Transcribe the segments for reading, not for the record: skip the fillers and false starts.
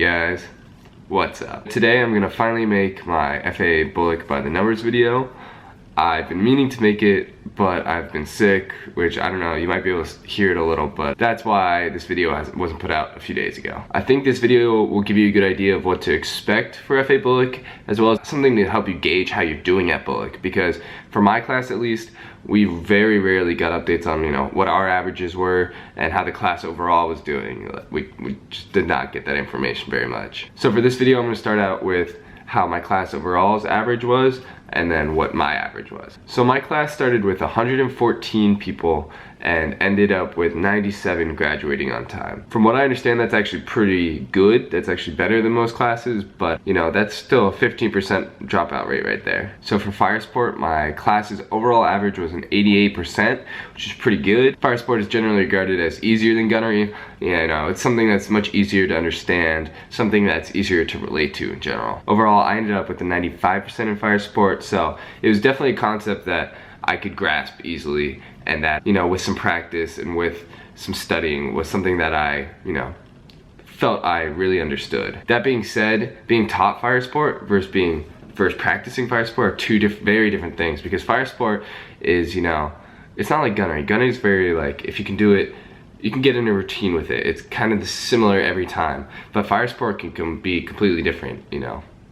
guys, what's up? Today I'm gonna finally make my FA Bullock by the numbers video. I've been meaning to make it, but I've been sick, which I don't know, you might be able to hear it a little, but that's why this video wasn't put out a few days ago. I think this video will give you a good idea of what to expect for FA Bullock, as well as something to help you gauge how you're doing at Bullock, because for my class at least, we very rarely got updates on, what our averages were and how the class overall was doing. We just did not get that information very much. So for this video, I'm gonna start out with how my class overall's average was, and then what my average was. So my class started with 114 people and ended up with 97 graduating on time. From what I understand, that's actually pretty good. That's actually better than most classes, but that's still a 15% dropout rate right there. So for fire sport, my class's overall average was an 88%, which is pretty good. Fire sport is generally regarded as easier than gunnery. It's something that's much easier to understand, something that's easier to relate to in general. Overall, I ended up with a 95% in fire sport, so it was definitely a concept that I could grasp easily, and that, with some practice and with some studying was something that I, felt I really understood. That being said, being taught fire sport versus practicing fire sport are two very different things, because fire sport is, it's not like gunnery. Gunnery is very if you can do it, you can get in a routine with it. It's kind of similar every time, but fire sport can be completely different,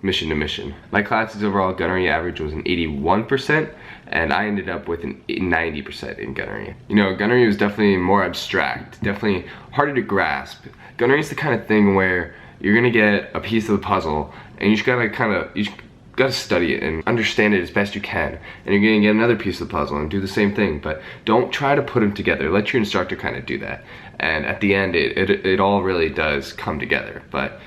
mission to mission. My class's overall gunnery average was an 81%, and I ended up with an 90% in gunnery. Gunnery was definitely more abstract, definitely harder to grasp. Gunnery is the kind of thing where you're gonna get a piece of the puzzle, and you just gotta study it and understand it as best you can, and you're gonna get another piece of the puzzle and do the same thing, but don't try to put them together. Let your instructor kind of do that, and at the end it all really does come together. But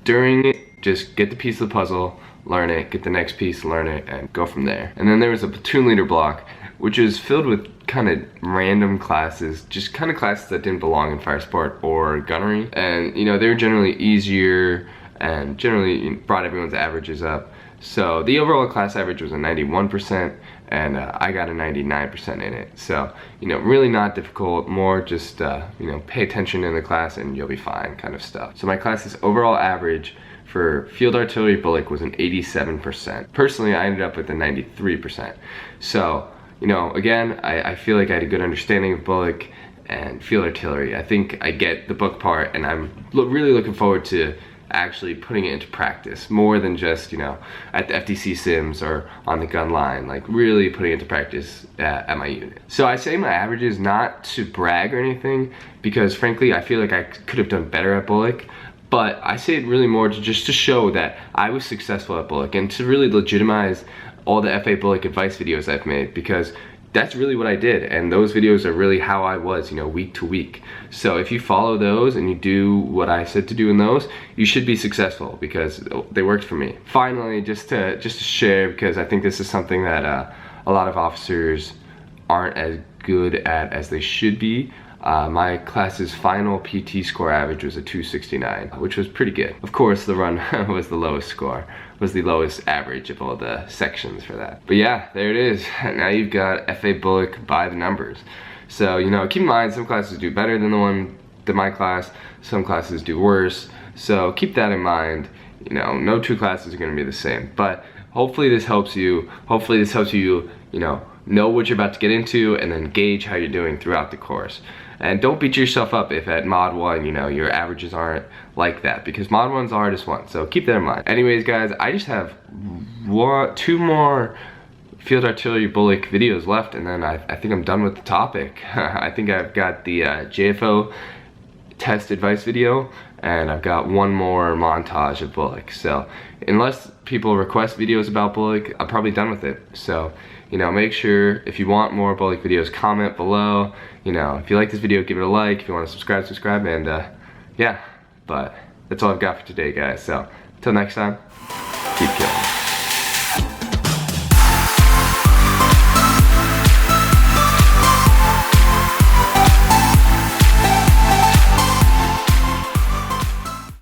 during it, just get the piece of the puzzle, learn it, get the next piece, learn it, and go from there. And then there was a platoon leader block, which is filled with kind of random classes, just kind of classes that didn't belong in fire sport or gunnery. And they were generally easier and generally brought everyone's averages up. So the overall class average was a 91%, and I got a 99% in it. So, really not difficult, more just, pay attention in the class and you'll be fine kind of stuff. So my class's overall average for field artillery Bullock was an 87%. Personally, I ended up with a 93%. So, again, I feel like I had a good understanding of Bullock and field artillery. I think I get the book part, and I'm really looking forward to actually putting it into practice more than just at the FDC sims or on the gun line, really putting it into practice at my unit. So I say my average is not to brag or anything, because frankly I feel like I could have done better at Bullock, but I say it really more to show that I was successful at Bullock and to really legitimize all the FA Bullock advice videos I've made, because that's really what I did, and those videos are really how I was, week to week. So if you follow those and you do what I said to do in those, you should be successful, because they worked for me. Finally, just to share, because I think this is something that a lot of officers aren't as good at as they should be. My class's final PT score average was a 269, which was pretty good. Of course, the run was the lowest score, was the lowest average of all the sections for that. But yeah, there it is. Now you've got FA Bullock by the numbers. So, keep in mind, some classes do better than my class, some classes do worse. So keep that in mind. No two classes are gonna be the same. But hopefully this helps you. Hopefully this helps you, know what you're about to get into, and then gauge how you're doing throughout the course. And don't beat yourself up if at Mod 1, your averages aren't like that, because Mod 1's the hardest one, so keep that in mind. Anyways, guys, I just have two more field artillery Bullock videos left, and then I think I'm done with the topic. I think I've got the JFO test advice video, and I've got one more montage of Bullock. So unless people request videos about Bullock, I'm probably done with it. So make sure, if you want more Bullock videos, comment below. If you like this video, give it a like. If you want to subscribe, and yeah, but that's all I've got for today, guys. So until next time, keep killing.